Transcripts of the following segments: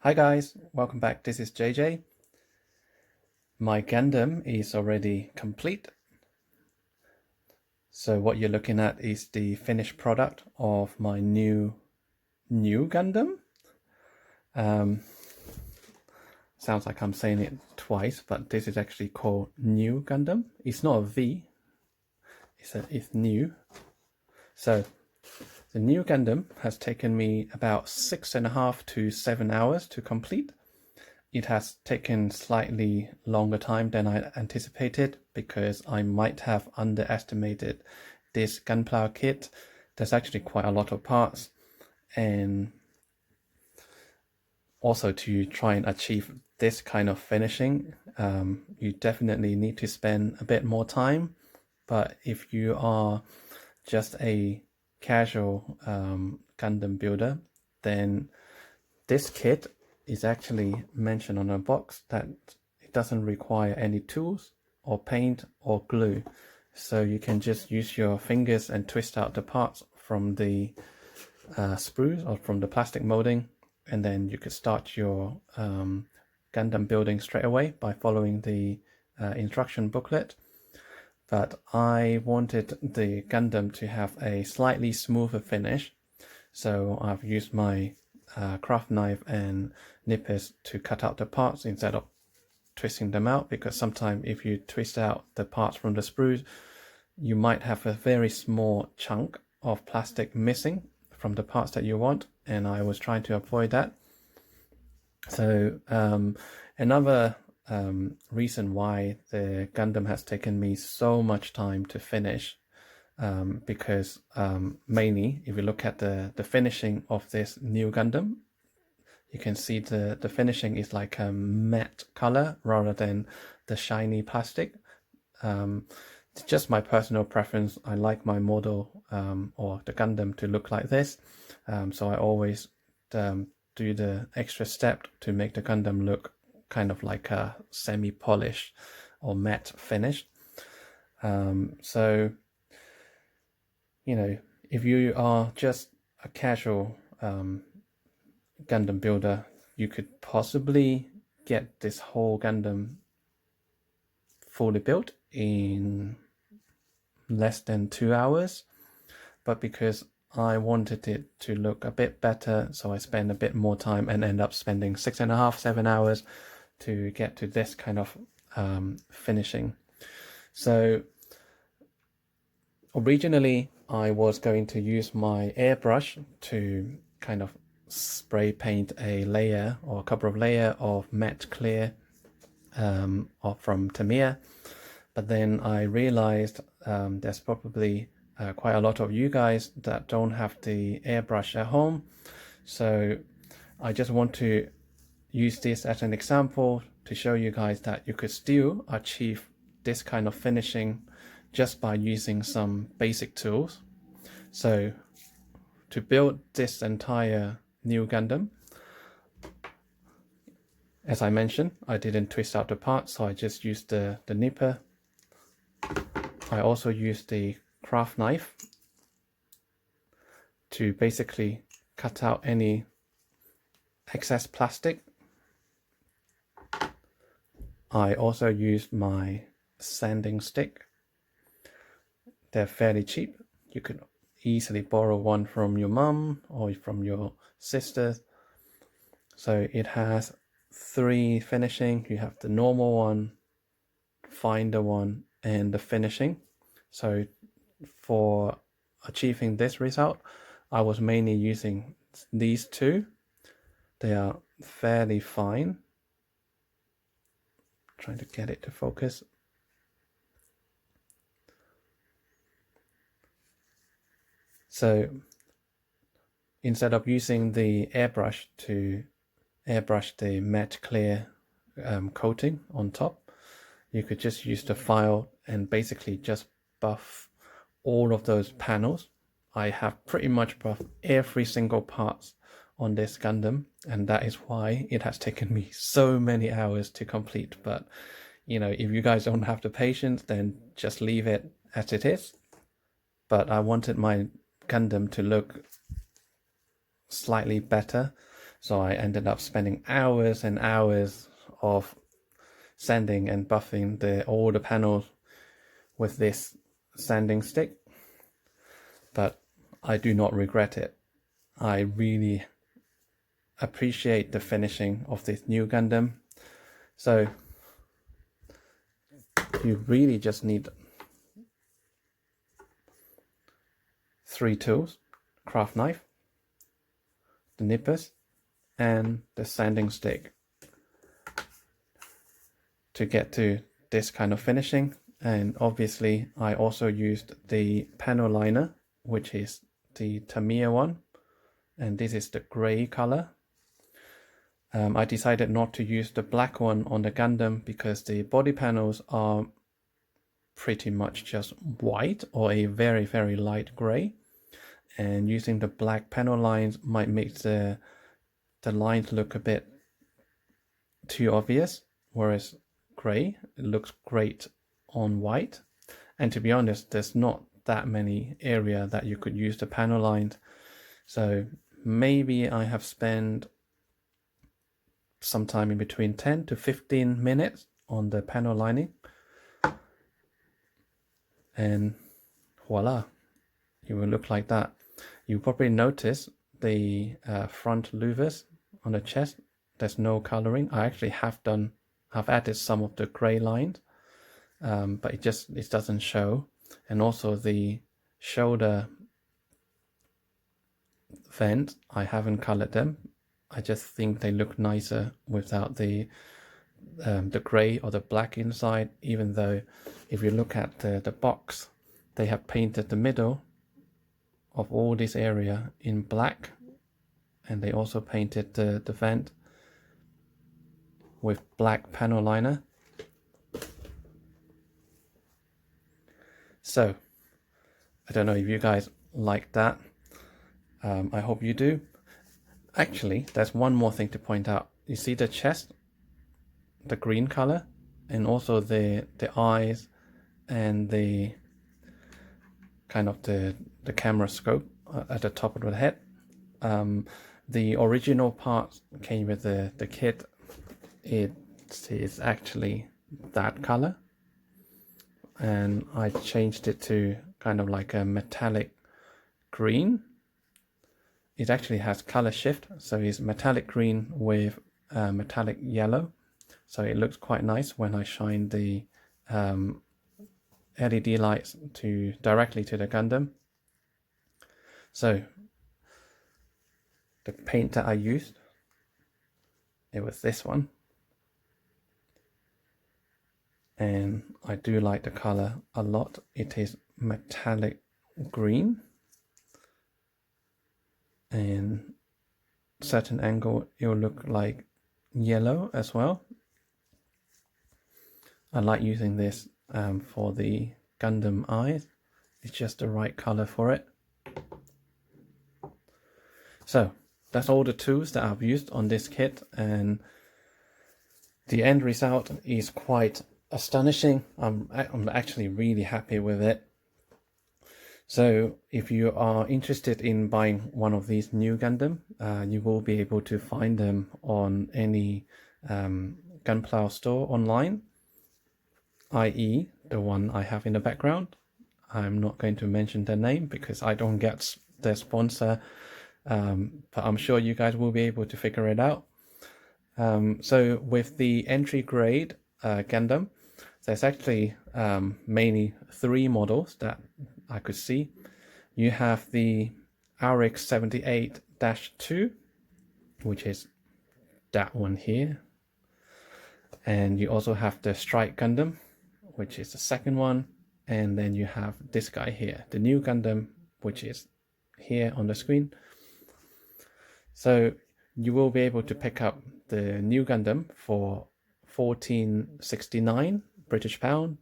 Hi guys, welcome back. This is JJ. My Gundam is already complete. So what you're looking at is the finished product of my new Gundam. Sounds like I'm saying it twice, but this is actually called Nu Gundam. It's not a V. It's new. So the Nu Gundam has taken me about 6.5 to 7 hours to complete. It has taken slightly longer time than I anticipated because I might have underestimated this gunpowder kit. There's actually quite a lot of parts, and also to try and achieve this kind of finishing, you definitely need to spend a bit more time. But if you are just a casual Gundam builder, then this kit is actually mentioned on a box that it doesn't require any tools or paint or glue. So you can just use your fingers and twist out the parts from the sprues or from the plastic molding, and then you could start your Gundam building straight away by following the instruction booklet. But I wanted the Gundam to have a slightly smoother finish, so I've used my craft knife and nippers to cut out the parts instead of twisting them out, because sometimes if you twist out the parts from the sprues, you might have a very small chunk of plastic missing from the parts that you want, and I was trying to avoid that. So another reason why the Gundam has taken me so much time to finish, because mainly if you look at the finishing of this Nu Gundam, you can see the finishing is like a matte color rather than the shiny plastic. It's just my personal preference. I like my model or the Gundam to look like this, so I always do the extra step to make the Gundam look kind of like a semi-polished or matte finish. So you know, if you are just a casual Gundam builder, you could possibly get this whole Gundam fully built in less than 2 hours. But because I wanted it to look a bit better, so I spent a bit more time and end up spending 6.5, 7 hours to get to this kind of finishing. So originally I was going to use my airbrush to kind of spray paint a layer or a couple of layers of matte clear or from Tamiya, but then I realized there's probably quite a lot of you guys that don't have the airbrush at home, so I just want to use this as an example to show you guys that you could still achieve this kind of finishing just by using some basic tools. So to build this entire Nu Gundam, as I mentioned, I didn't twist out the parts, so I just used the nipper. I also used the craft knife to basically cut out any excess plastic. I also used my sanding stick. They're fairly cheap. You could easily borrow one from your mum or from your sister. So it has 3 finishing. You have the normal one, finder one, and the finishing. So for achieving this result, I was mainly using these 2. They are fairly fine. Trying to get it to focus. So instead of using the airbrush to airbrush the matte clear coating on top, you could just use the file and basically just buff all of those panels. I have pretty much buffed every single part on this Gundam, and that is why it has taken me so many hours to complete. But you know, if you guys don't have the patience, then just leave it as it is. But I wanted my Gundam to look slightly better, So I ended up spending hours and hours of sanding and buffing all the panels with this sanding stick, but I do not regret it. I really appreciate the finishing of this Nu Gundam. So you really just need 3 tools: craft knife, the nippers, and the sanding stick to get to this kind of finishing. And obviously I also used the panel liner, which is the Tamiya one, and this is the gray color. I decided not to use the black one on the Gundam because the body panels are pretty much just white or a very, very light gray, and using the black panel lines might make the lines look a bit too obvious, whereas gray, it looks great on white. And to be honest, there's not that many area that you could use the panel lines, so maybe I have spent sometime in between 10 to 15 minutes on the panel lining, and voila, it will look like that. You probably notice the front louvers on the chest, there's no coloring. I actually have added some of the gray lines, but it doesn't show. And also the shoulder vent, I haven't colored them. I just think they look nicer without the gray or the black inside, even though if you look at the box, they have painted the middle of all this area in black, and they also painted the vent with black panel liner. So I don't know if you guys like that. I hope you do. Actually, there's one more thing to point out. You see the chest, the green color, and also the eyes and the kind of the camera scope at the top of the head. The original parts came with the kit. It is actually that color, and I changed it to kind of like a metallic green. It actually has color shift, so it's metallic green with metallic yellow, so it looks quite nice when I shine the LED lights directly to the Gundam. So the paint that I used, it was this one, and I do like the color a lot. It is metallic green, and certain angle it will look like yellow as well. I like using this for the Gundam eyes. It's just the right color for it. So that's all the tools that I've used on this kit, and the end result is quite astonishing. I'm actually really happy with it. So if you are interested in buying one of these Nu Gundam, you will be able to find them on any Gunpla store online, i.e. the one I have in the background. I'm not going to mention their name because I don't get their sponsor, but I'm sure you guys will be able to figure it out. So with the entry grade Gundam, there's actually mainly 3 models that I could see. You have the RX-93 which is that one here, and you also have the Strike Gundam, which is the second one, and then you have this guy here, the Nu Gundam, which is here on the screen. So you will be able to pick up the Nu Gundam for £14.69 British pound,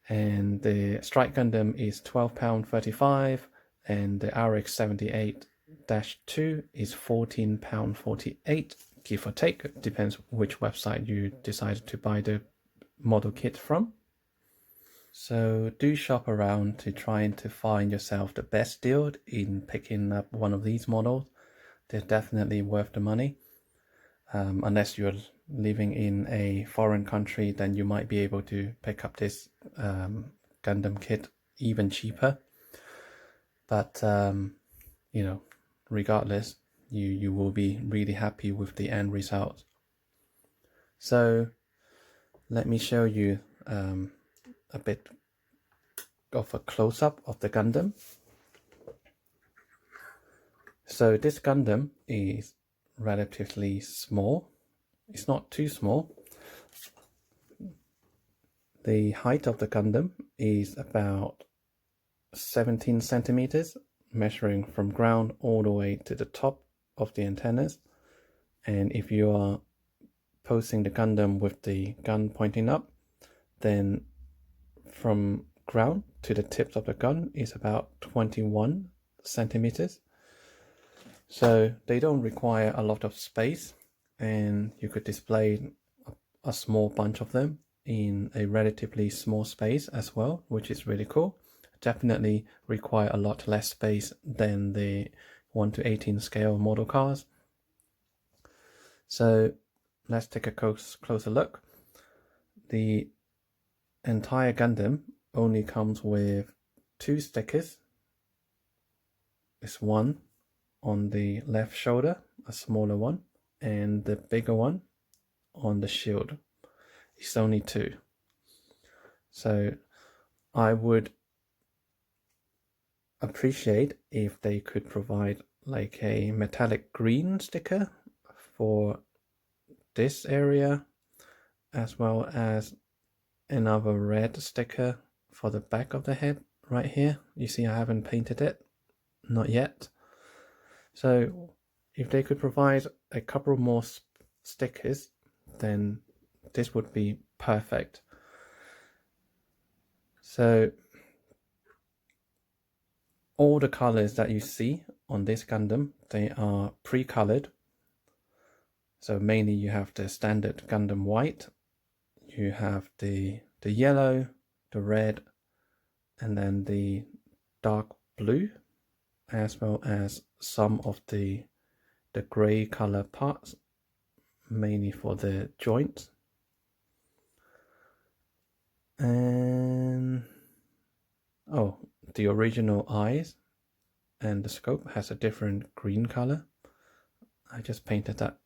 and the Strike Gundam is £12.35, and the RX-78-2 is £14.48, give or take. Depends which website you decide to buy the model kit from. So do shop around to try to find yourself the best deal in picking up one of these models. they're definitely worth the money. Unless you're living in a foreign country, then you might be able to pick up this Gundam kit even cheaper. But you know, regardless, you will be really happy with the end result. So let me show you a bit of a close-up of the Gundam. So this Gundam is relatively small. It's not too small. The height of the Gundam is about 17 centimeters, measuring from ground all the way to the top of the antennas. And if you are posing the Gundam with the gun pointing up, then from ground to the tips of the gun is about 21 centimeters. So they don't require a lot of space, and you could display a small bunch of them in a relatively small space as well, which is really cool. Definitely require a lot less space than the 1:18 scale model cars. So let's take a closer look. The entire Gundam only comes with 2 stickers. It's one on the left shoulder, a smaller one, and the bigger one on the shield. It's only 2. So I would appreciate if they could provide like a metallic green sticker for this area, as well as another red sticker for the back of the head right here. You see I haven't painted it, not yet. So if they could provide a couple more stickers, then this would be perfect. So all the colors that you see on this Gundam, they are pre-colored. So mainly you have the standard Gundam white, you have the yellow, the red, and then the dark blue, as well as some of the gray color parts, mainly for the joints. And oh, the original eyes and the scope has a different green color. I just painted that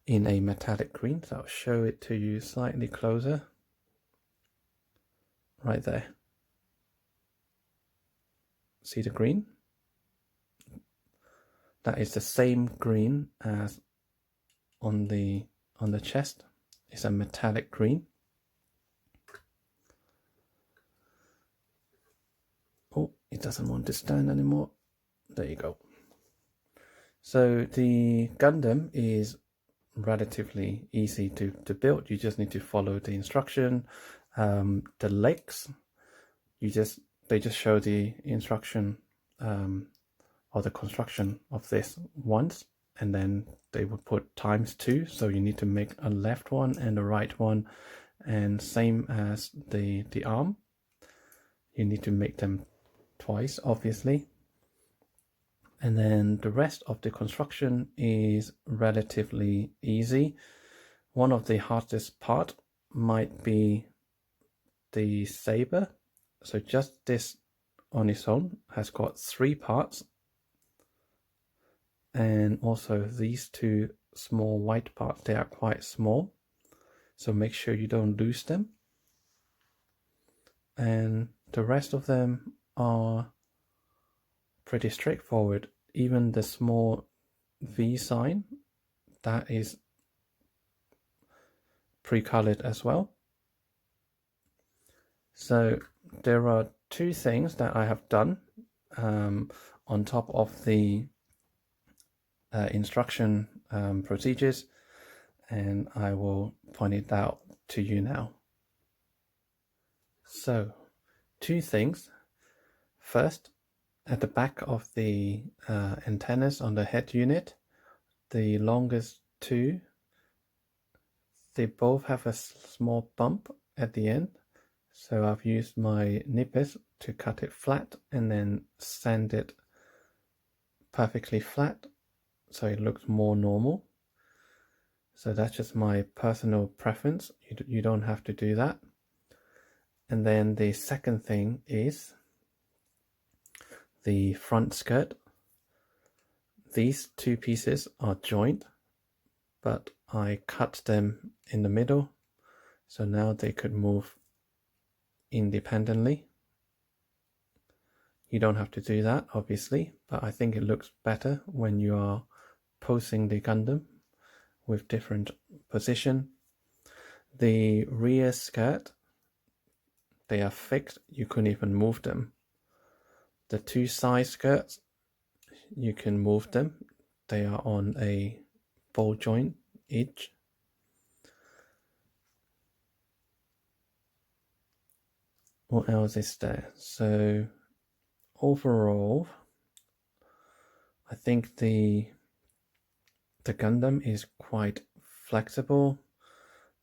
in a metallic green, so I'll show it to you slightly closer. Right there. See the green? That is the same green as on the chest. It's a metallic green. Oh, it doesn't want to stand anymore. There you go. So the Gundam is relatively easy to build. You just need to follow the instruction. The legs, they just show the instruction or the construction of this once, and then they would put ×2, so you need to make a left one and a right one, and same as the arm, you need to make them twice, obviously. And then the rest of the construction is relatively easy. One of the hardest part might be the saber. So just this on its own has got 3 parts, and also these 2 small white parts, they are quite small, so make sure you don't lose them. And the rest of them are pretty straightforward. Even the small V sign, that is pre-colored as well. So there are 2 things that I have done on top of the instruction procedures, and I will point it out to you now. So 2 things. First, at the back of the antennas on the head unit, the longest 2, they both have a small bump at the end. So I've used my nippers to cut it flat and then sand it perfectly flat, so it looks more normal. So that's just my personal preference. You don't have to do that. And then the second thing is the front skirt. These two pieces are joined, but I cut them in the middle, so now they could move independently. You don't have to do that, obviously, but I think it looks better when you are posing the Gundam with different position. The rear skirt, they are fixed, you couldn't even move them. The two side skirts, you can move them. They are on a ball joint each. What else is there? So overall, I think the Gundam is quite flexible.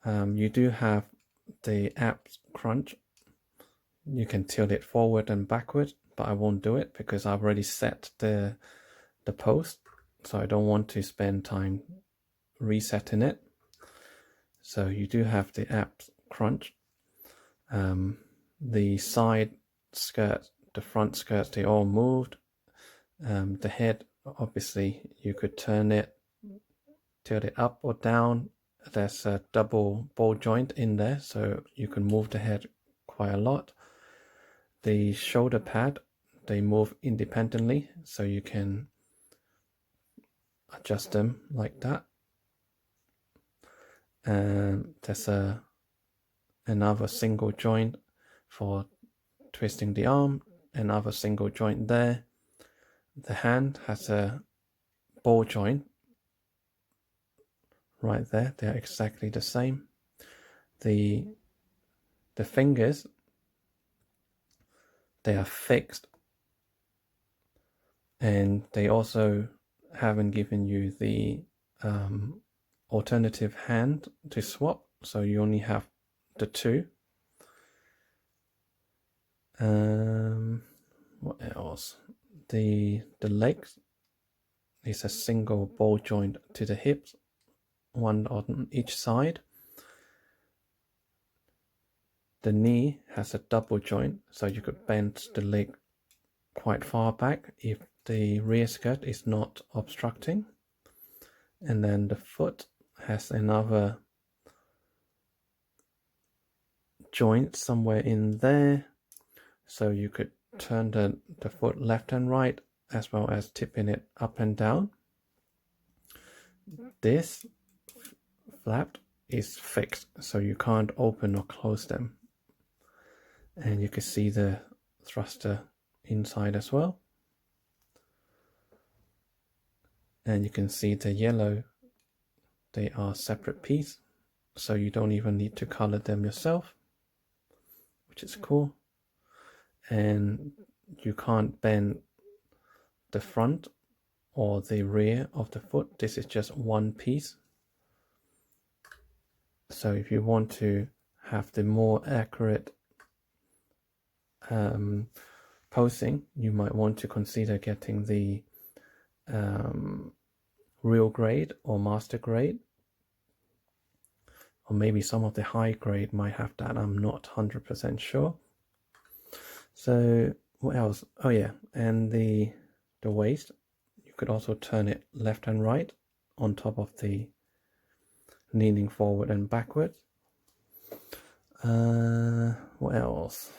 You do have the abs crunch. You can tilt it forward and backward, but I won't do it because I've already set the post, so I don't want to spend time resetting it. So you do have the abs crunch. The side skirt, the front skirts, they all moved. The head, obviously, you could turn it, tilt it up or down. There's a double ball joint in there, so you can move the head quite a lot. The shoulder pad, they move independently, so you can adjust them like that. And there's another single joint for twisting the arm, another single joint there. The hand has a ball joint right there. They're exactly the same. The fingers, they are fixed, and they also haven't given you the alternative hand to swap, so you only have the two. What else? The legs is a single ball joint to the hips, one on each side. The knee has a double joint, so you could bend the leg quite far back if the rear skirt is not obstructing. And then the foot has another joint somewhere in there, so you could turn the foot left and right, as well as tipping it up and down. This flap is fixed, so you can't open or close them. And you can see the thruster inside as well. And you can see the yellow, they are separate piece, so you don't even need to color them yourself, which is cool. And you can't bend the front or the rear of the foot. This is just one piece. So if you want to have the more accurate posing, you might want to consider getting the real grade or master grade, or maybe some of the high grade might have that. I'm not 100% sure. So what else? Oh yeah, and the waist, you could also turn it left and right on top of the leaning forward and backward. What else?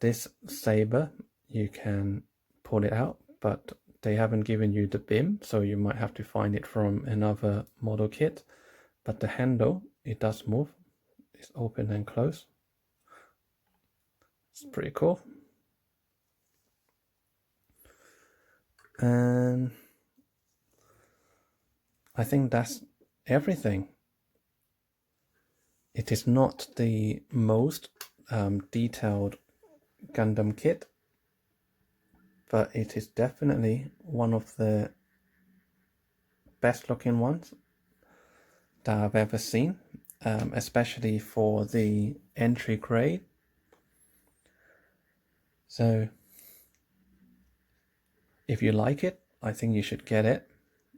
This saber, you can pull it out, but they haven't given you the bim, so you might have to find it from another model kit. But the handle, it does move. It's open and close. It's pretty cool. And I think that's everything. It is not the most detailed Gundam kit, but it is definitely one of the best looking ones that I've ever seen, especially for the entry grade. So if you like it, I think you should get it.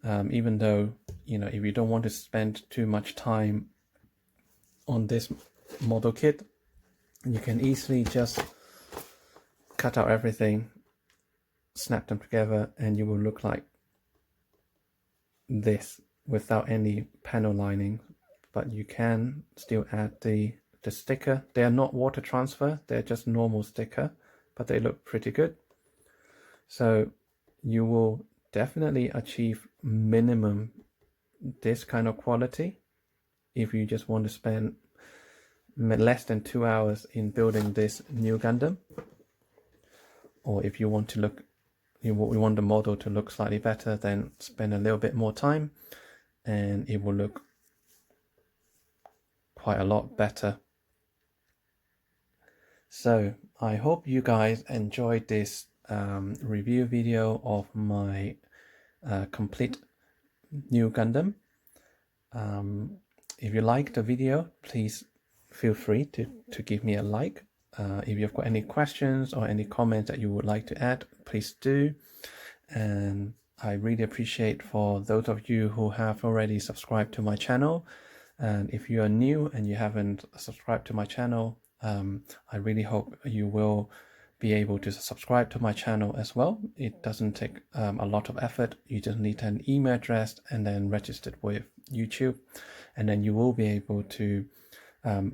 even though, you know, if you don't want to spend too much time on this model kit, you can easily just cut out everything, snap them together, and you will look like this without any panel lining. But you can still add the sticker. They are not water transfer, they're just normal sticker, but they look pretty good. So you will definitely achieve minimum this kind of quality if you just want to spend less than 2 hours in building this Nu Gundam, or if you want to look, we want the model to look slightly better, then spend a little bit more time and it will look quite a lot better. So I hope you guys enjoyed this review video of my complete Nu Gundam. If you liked the video, please feel free to give me a like. If you've got any questions or any comments that you would like to add, please do. And I really appreciate for those of you who have already subscribed to my channel. And if you are new and you haven't subscribed to my channel, I really hope you will be able to subscribe to my channel as well. It doesn't take a lot of effort. You just need an email address and then registered with YouTube, and then you will be able to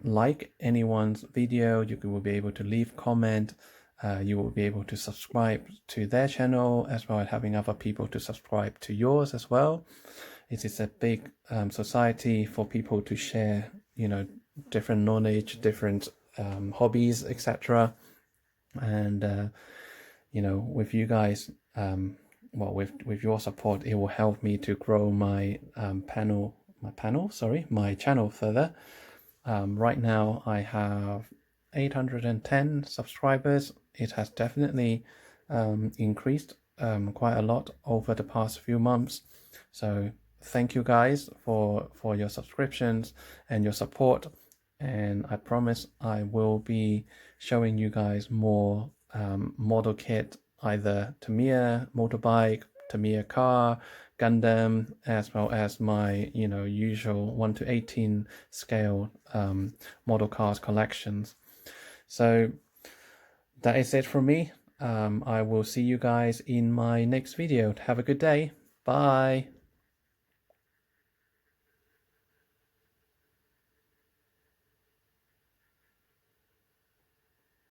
like anyone's video. You will be able to leave comment. You will be able to subscribe to their channel, as well as having other people to subscribe to yours as well. It is a big society for people to share, you know, different knowledge, different hobbies, etc. And you know, with you guys, well, with your support, it will help me to grow my my channel further. Right now I have 810 subscribers. It has definitely increased quite a lot over the past few months. So thank you guys for your subscriptions and your support. And I promise I will be showing you guys more model kit, either Tamiya motorbike, Tamiya car, Gundam, as well as my, you know, usual 1:18 scale model cars collections. So that is it from me. I will see you guys in my next video. Have a good day. Bye.